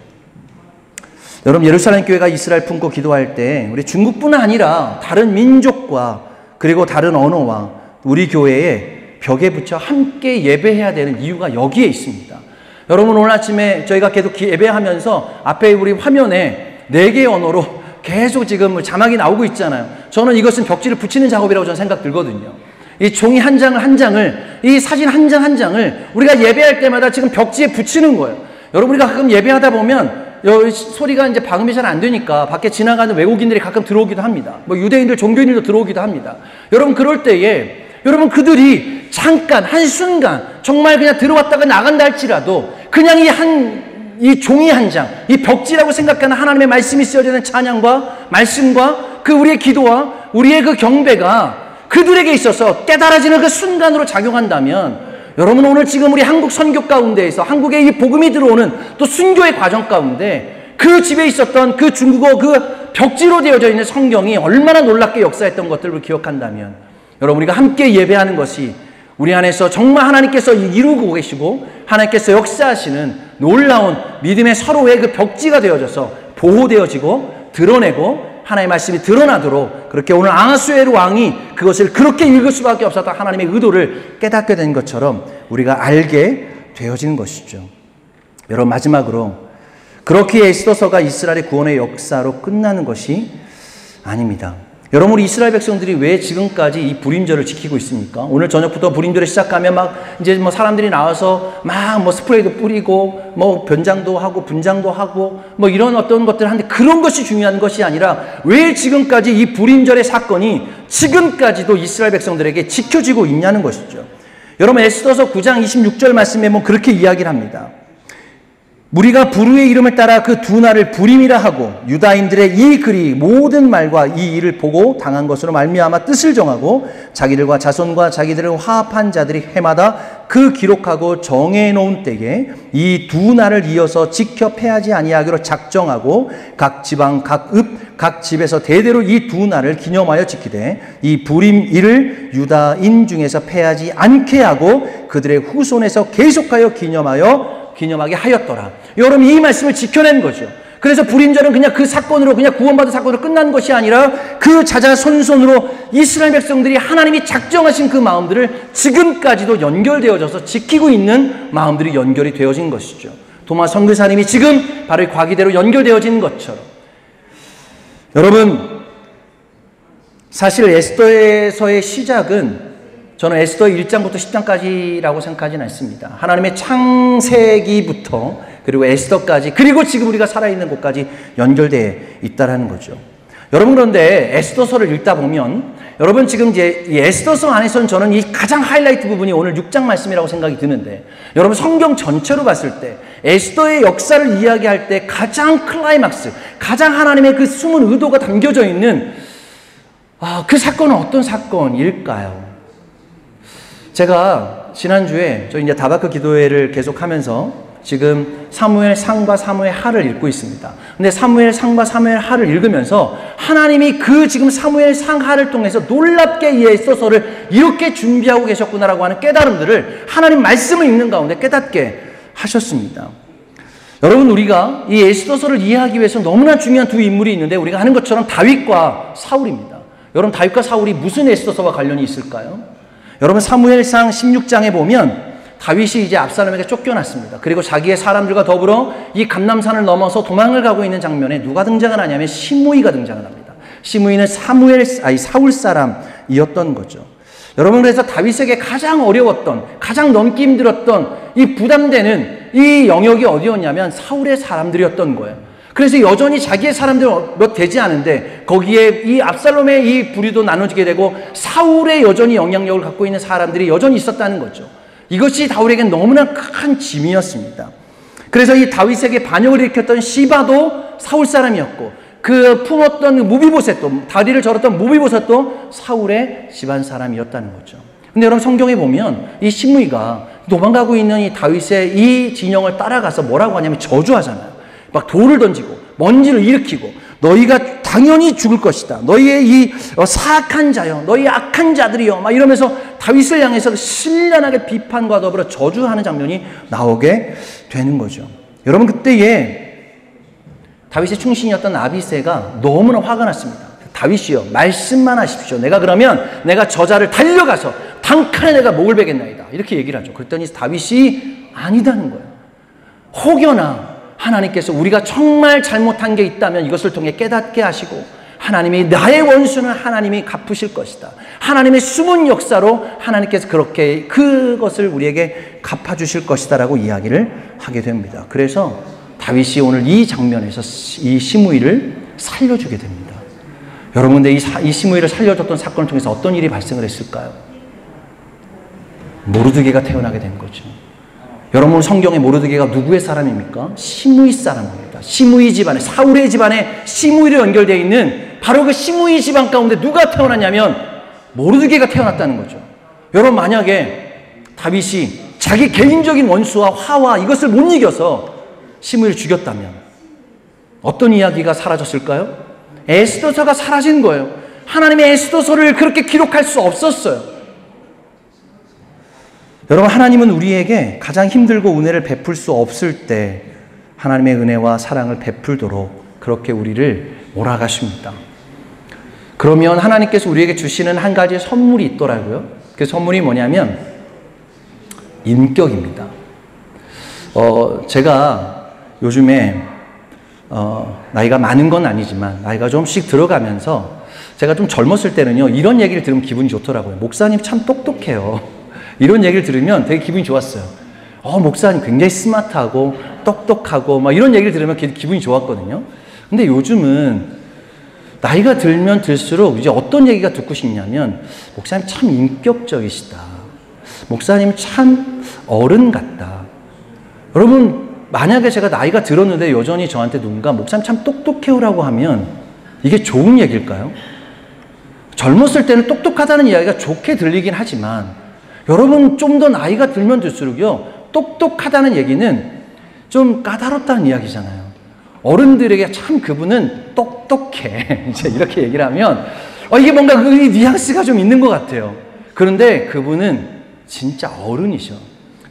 여러분, 예루살렘 교회가 이스라엘 품고 기도할 때 우리 중국뿐 아니라 다른 민족과 그리고 다른 언어와 우리 교회에 벽에 붙여 함께 예배해야 되는 이유가 여기에 있습니다. 여러분, 오늘 아침에 저희가 계속 예배하면서 앞에 우리 화면에 4개의 언어로 계속 지금 자막이 나오고 있잖아요. 저는 이것은 벽지를 붙이는 작업이라고 저는 생각 들거든요. 이 종이 한 장을 이 사진 한 장을 우리가 예배할 때마다 지금 벽지에 붙이는 거예요. 여러분, 우리가 가끔 예배하다 보면 소리가 이제 방음이 잘 안 되니까 밖에 지나가는 외국인들이 가끔 들어오기도 합니다. 뭐 유대인들, 종교인들도 들어오기도 합니다. 여러분, 그럴 때에 여러분, 그들이 잠깐 한순간 정말 그냥 들어왔다가 나간다 할지라도 그냥 이 종이 한 장, 이 벽지라고 생각하는 하나님의 말씀이 쓰여져 있는 찬양과 말씀과 그 우리의 기도와 우리의 그 경배가 그들에게 있어서 깨달아지는 그 순간으로 작용한다면, 여러분, 오늘 지금 우리 한국 선교 가운데에서 한국에 이 복음이 들어오는 또 순교의 과정 가운데 그 집에 있었던 그 중국어 그 벽지로 되어져 있는 성경이 얼마나 놀랍게 역사했던 것들을 기억한다면, 여러분, 우리가 함께 예배하는 것이 우리 안에서 정말 하나님께서 이루고 계시고 하나님께서 역사하시는 놀라운 믿음의 서로의 그 벽지가 되어져서 보호되어지고 드러내고 하나님의 말씀이 드러나도록, 그렇게 오늘 아하수에로 왕이 그것을 그렇게 읽을 수밖에 없었던 하나님의 의도를 깨닫게 된 것처럼 우리가 알게 되어지는 것이죠. 여러분, 마지막으로 그렇게 에스더서가 이스라엘의 구원의 역사로 끝나는 것이 아닙니다. 여러분, 우리 이스라엘 백성들이 왜 지금까지 이 불임절을 지키고 있습니까? 오늘 저녁부터 불임절을 시작하면 이제 사람들이 나와서 스프레이도 뿌리고 변장도 하고 분장도 하고 이런 어떤 것들을 하는데, 그런 것이 중요한 것이 아니라 왜 지금까지 이 불임절의 사건이 지금까지도 이스라엘 백성들에게 지켜지고 있냐는 것이죠. 여러분, 에스더서 9장 26절 말씀에 그렇게 이야기를 합니다. 무리가 부르의 이름을 따라 그 두 날을 불임이라 하고 유다인들의 이 글이 모든 말과 이 일을 보고 당한 것으로 말미암아 뜻을 정하고 자기들과 자손과 자기들을 화합한 자들이 해마다 그 기록하고 정해놓은 때에 이 두 날을 이어서 지켜 패하지 아니하기로 작정하고 각 지방 각 읍 각 집에서 대대로 이 두 날을 기념하여 지키되 이 불임일을 유다인 중에서 패하지 않게 하고 그들의 후손에서 계속하여 기념하게 하였더라. 여러분, 이 말씀을 지켜낸 거죠. 그래서 불임절은 그냥 그 사건으로, 그냥 구원받은 사건으로 끝난 것이 아니라 그 자자손손으로 이스라엘 백성들이 하나님이 작정하신 그 마음들을 지금까지도 연결되어져서 지키고 있는 마음들이 연결이 되어진 것이죠. 도마 선교사님이 지금 바로 이 과기대로 연결되어진 것처럼, 여러분, 사실 에스더에서의 시작은 저는 에스더 1장부터 10장까지라고 생각하지는 않습니다. 하나님의 창세기부터 그리고 에스더까지, 그리고 지금 우리가 살아있는 곳까지 연결되어 있다는 거죠. 여러분, 그런데 에스더서를 읽다 보면, 여러분, 지금 이제 이 에스더서 안에서는 저는 이 가장 하이라이트 부분이 오늘 6장 말씀이라고 생각이 드는데, 여러분, 성경 전체로 봤을 때 에스더의 역사를 이야기할 때 가장 클라이막스, 가장 하나님의 그 숨은 의도가 담겨져 있는 그 사건은 어떤 사건일까요? 제가 지난주에 저희 이제 다바크 기도회를 계속하면서 지금 사무엘 상과 사무엘 하를 읽고 있습니다. 근데 사무엘 상과 사무엘 하를 읽으면서 하나님이 그 지금 사무엘 상 하를 통해서 놀랍게 이 에스더서를 이렇게 준비하고 계셨구나라고 하는 깨달음들을 하나님 말씀을 읽는 가운데 깨닫게 하셨습니다. 여러분, 우리가 이 에스더서를 이해하기 위해서 너무나 중요한 두 인물이 있는데, 우리가 하는 것처럼 다윗과 사울입니다. 여러분, 다윗과 사울이 무슨 에스더서와 관련이 있을까요? 여러분, 사무엘상 16장에 보면 다윗이 이제 압살롬에게 쫓겨났습니다. 그리고 자기의 사람들과 더불어 이 감람산을 넘어서 도망을 가고 있는 장면에 누가 등장을 하냐면 시므이가 등장을 합니다. 시므이는 사울 사람이었던 거죠. 여러분, 그래서 다윗에게 가장 어려웠던, 가장 넘기 힘들었던 이 부담되는 이 영역이 어디였냐면 사울의 사람들이었던 거예요. 그래서 여전히 자기의 사람들 몇 되지 않은데 거기에 이 압살롬의 이 부류도 나눠지게 되고 사울의 여전히 영향력을 갖고 있는 사람들이 여전히 있었다는 거죠. 이것이 다윗에게는 너무나 큰 짐이었습니다. 그래서 이 다윗에게 반역을 일으켰던 시바도 사울 사람이었고, 그 품었던 무비보셋도, 다리를 저었던 무비보셋도 사울의 집안 사람이었다는 거죠. 근데 여러분, 성경에 보면 이 시므이가 도망가고 있는 이 다윗의 이 진영을 따라가서 뭐라고 하냐면 저주하잖아요. 막 돌을 던지고 먼지를 일으키고 너희가 당연히 죽을 것이다. 너희의 이 사악한 자여, 너희 악한 자들이여, 막 이러면서 다윗을 향해서 신랄하게 비판과 더불어 저주하는 장면이 나오게 되는 거죠. 여러분, 그때에 다윗의 충신이었던 아비새가 너무나 화가 났습니다. 다윗이여, 말씀만 하십시오. 내가 그러면 내가 저자를 달려가서 단칼에 내가 목을 베겠나이다. 이렇게 얘기를 하죠. 그랬더니 다윗이 아니다는 거예요. 혹여나 하나님께서 우리가 정말 잘못한 게 있다면 이것을 통해 깨닫게 하시고, 하나님이 나의 원수는 하나님이 갚으실 것이다. 하나님의 숨은 역사로 하나님께서 그렇게 그것을 우리에게 갚아주실 것이다 라고 이야기를 하게 됩니다. 그래서 다윗이 오늘 이 장면에서 이 시므이를 살려주게 됩니다. 여러분, 근데 이 시므이를 살려줬던 사건을 통해서 어떤 일이 발생을 했을까요? 모르드게가 태어나게 된 거죠. 여러분, 성경의 모르드게가 누구의 사람입니까? 시므이 사람입니다. 시므이 집안에, 사울의 집안에 시므이로 연결되어 있는 바로 그 시므이 집안 가운데 누가 태어났냐면 모르드게가 태어났다는 거죠. 여러분, 만약에 다윗이 자기 개인적인 원수와 화와 이것을 못 이겨서 시므이를 죽였다면 어떤 이야기가 사라졌을까요? 에스더서가 사라진 거예요. 하나님의 에스더서를 그렇게 기록할 수 없었어요. 여러분, 하나님은 우리에게 가장 힘들고 은혜를 베풀 수 없을 때 하나님의 은혜와 사랑을 베풀도록 그렇게 우리를 몰아가십니다. 그러면 하나님께서 우리에게 주시는 한 가지 선물이 있더라고요. 그 선물이 뭐냐면 인격입니다. 제가 요즘에 나이가 많은 건 아니지만 나이가 좀씩 들어가면서 제가 좀 젊었을 때는요, 이런 얘기를 들으면 기분이 좋더라고요. 목사님 참 똑똑해요. 이런 얘기를 들으면 되게 기분이 좋았어요. 목사님 굉장히 스마트하고 똑똑하고 막 이런 얘기를 들으면 기분이 좋았거든요. 근데 요즘은 나이가 들면 들수록 이제 어떤 얘기가 듣고 싶냐면, 목사님 참 인격적이시다. 목사님 참 어른 같다. 여러분, 만약에 제가 나이가 들었는데 여전히 저한테 누군가 목사님 참 똑똑해요라고 하면 이게 좋은 얘기일까요? 젊었을 때는 똑똑하다는 이야기가 좋게 들리긴 하지만, 여러분, 좀 더 나이가 들면 들수록요, 똑똑하다는 얘기는 좀 까다롭다는 이야기잖아요. 어른들에게 참 그분은 똑똑해. 이제 이렇게 얘기를 하면, 이게 뭔가 그 뉘앙스가 좀 있는 것 같아요. 그런데 그분은 진짜 어른이셔.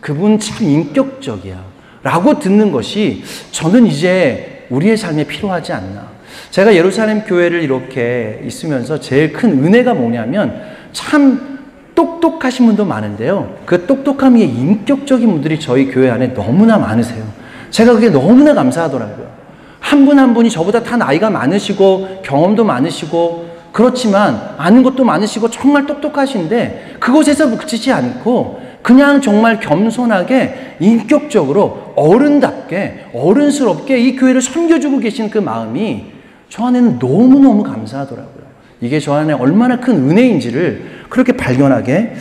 그분 참 인격적이야. 라고 듣는 것이 저는 이제 우리의 삶에 필요하지 않나. 제가 예루살렘 교회를 이렇게 있으면서 제일 큰 은혜가 뭐냐면, 참 똑똑하신 분도 많은데요, 그 똑똑함이 인격적인 분들이 저희 교회 안에 너무나 많으세요. 제가 그게 너무나 감사하더라고요. 한 분 한 분이 저보다 다 나이가 많으시고 경험도 많으시고 그렇지만 아는 것도 많으시고 정말 똑똑하신데 그곳에서 그치지 않고 그냥 정말 겸손하게 인격적으로 어른답게 어른스럽게 이 교회를 섬겨주고 계신 그 마음이 저 안에는 너무너무 감사하더라고요. 이게 저 안에 얼마나 큰 은혜인지를 그렇게 발견하게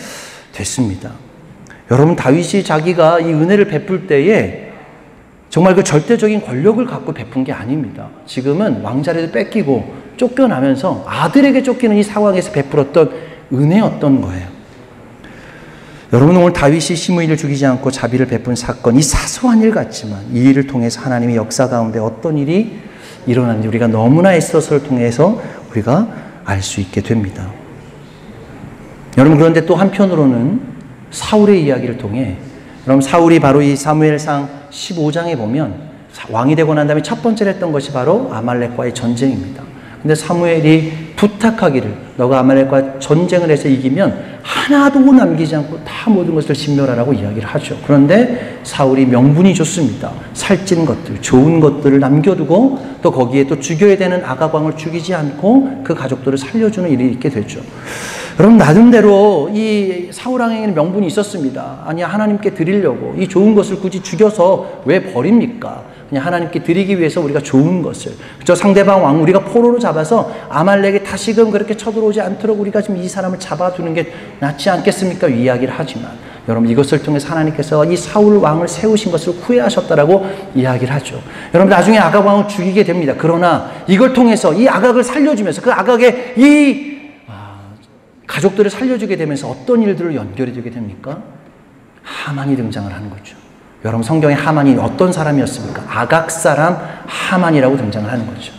됐습니다. 여러분, 다윗이 자기가 이 은혜를 베풀 때에 정말 그 절대적인 권력을 갖고 베푼 게 아닙니다. 지금은 왕자리도 뺏기고 쫓겨나면서 아들에게 쫓기는 이 상황에서 베풀었던 은혜였던 거예요. 여러분, 오늘 다윗이 시므이를 죽이지 않고 자비를 베푼 사건, 이 사소한 일 같지만 이 일을 통해서 하나님의 역사 가운데 어떤 일이 일어나는지 우리가 너무나 에스더서를 통해서 우리가 알 수 있게 됩니다. 여러분, 그런데 또 한편으로는 사울의 이야기를 통해, 여러분, 사울이 바로 이 사무엘상 15장에 보면 왕이 되고 난 다음에 첫 번째로 했던 것이 바로 아말렉과의 전쟁입니다. 근데 사무엘이 부탁하기를, 너가 아말렉과 전쟁을 해서 이기면 하나도 남기지 않고 다 모든 것을 진멸하라고 이야기를 하죠. 그런데 사울이 명분이 좋습니다. 살찐 것들, 좋은 것들을 남겨두고 또 거기에 또 죽여야 되는 아가광을 죽이지 않고 그 가족들을 살려주는 일이 있게 되죠. 여러분, 나름대로 이 사울왕에게는 명분이 있었습니다. 아니, 하나님께 드리려고 이 좋은 것을 굳이 죽여서 왜 버립니까? 그냥 하나님께 드리기 위해서 우리가 좋은 것을, 저 상대방 왕 우리가 포로로 잡아서 아말렉이 다시금 그렇게 쳐들어오지 않도록 우리가 지금 이 사람을 잡아두는 게 낫지 않겠습니까? 이야기를 하지만 여러분, 이것을 통해서 하나님께서 이 사울 왕을 세우신 것을 후회하셨다라고 이야기를 하죠. 여러분, 나중에 아각 왕을 죽이게 됩니다. 그러나 이걸 통해서 이 아각을 살려주면서 그 아각의 이 가족들을 살려주게 되면서 어떤 일들을 연결해 주게 됩니까? 하만이 등장을 하는 거죠. 여러분, 성경에 하만이 어떤 사람이었습니까? 아각 사람 하만이라고 등장을 하는 거죠.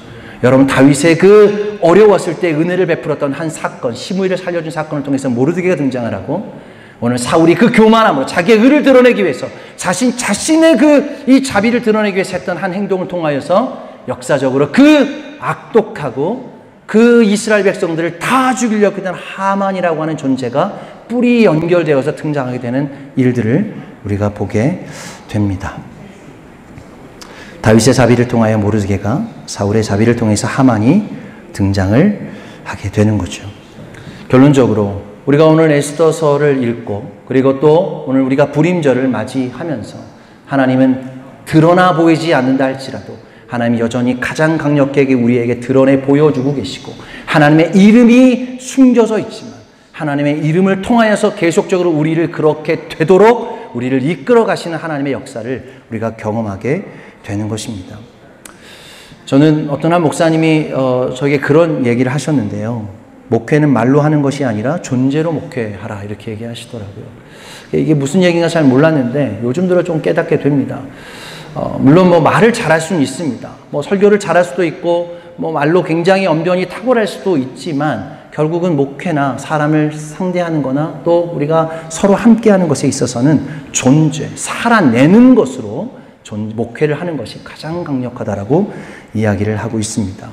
여러분, 다윗의 그 어려웠을 때 은혜를 베풀었던 한 사건, 시므이를 살려준 사건을 통해서 모르드게가 등장을 하고, 오늘 사울이 그 교만함으로 자기의 의를 드러내기 위해서 자신의 그 이 자비를 드러내기 위해서 했던 한 행동을 통하여서 역사적으로 그 악독하고 그 이스라엘 백성들을 다 죽이려고 했던 하만이라고 하는 존재가 뿔이 연결되어서 등장하게 되는 일들을 우리가 보게 됩니다. 다윗의 자비를 통하여 모르드게가, 사울의 자비를 통해서 하만이 등장을 하게 되는 거죠. 결론적으로 우리가 오늘 에스더서를 읽고 그리고 또 오늘 우리가 불임절을 맞이하면서 하나님은 드러나 보이지 않는다 할지라도 하나님이 여전히 가장 강력하게 우리에게 드러내 보여주고 계시고 하나님의 이름이 숨겨져 있지만 하나님의 이름을 통하여서 계속적으로 우리를 그렇게 되도록 우리를 이끌어 가시는 하나님의 역사를 우리가 경험하게 되는 것입니다. 저는 어떤 한 목사님이 저에게 그런 얘기를 하셨는데요. 목회는 말로 하는 것이 아니라 존재로 목회하라 이렇게 얘기하시더라고요. 이게 무슨 얘기인가 잘 몰랐는데 요즘 들어 좀 깨닫게 됩니다. 물론 뭐 말을 잘할 수는 있습니다. 뭐 설교를 잘할 수도 있고 뭐 말로 굉장히 언변이 탁월할 수도 있지만 결국은 목회나 사람을 상대하는 거나 또 우리가 서로 함께하는 것에 있어서는 존재, 살아내는 것으로 목회를 하는 것이 가장 강력하다라고 이야기를 하고 있습니다.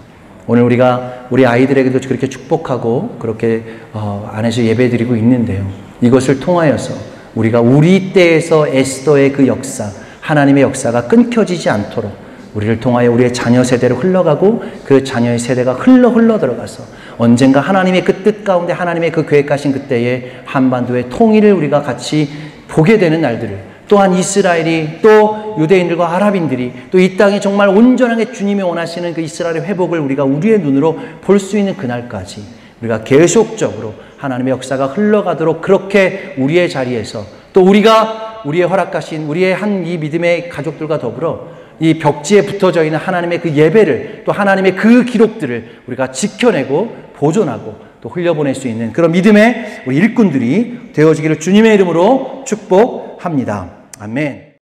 오늘 우리가 우리 아이들에게도 그렇게 축복하고 그렇게 안에서 예배드리고 있는데요. 이것을 통하여서 우리가 우리 때에서 에스더의 그 역사, 하나님의 역사가 끊겨지지 않도록 우리를 통하여 우리의 자녀 세대로 흘러가고 그 자녀의 세대가 흘러 들어가서 언젠가 하나님의 그 뜻 가운데 하나님의 그 계획하신 그때의 한반도의 통일을 우리가 같이 보게 되는 날들을 또한 이스라엘이 또 유대인들과 아랍인들이 또 이 땅에 정말 온전하게 주님이 원하시는 그 이스라엘의 회복을 우리가 우리의 눈으로 볼 수 있는 그날까지 우리가 계속적으로 하나님의 역사가 흘러가도록 그렇게 우리의 자리에서 또 우리가 우리의 허락하신 우리의 한 이 믿음의 가족들과 더불어 이 벽지에 붙어져 있는 하나님의 그 예배를 또 하나님의 그 기록들을 우리가 지켜내고 보존하고 또 흘려보낼 수 있는 그런 믿음의 우리 일꾼들이 되어지기를 주님의 이름으로 축복합니다. 아멘.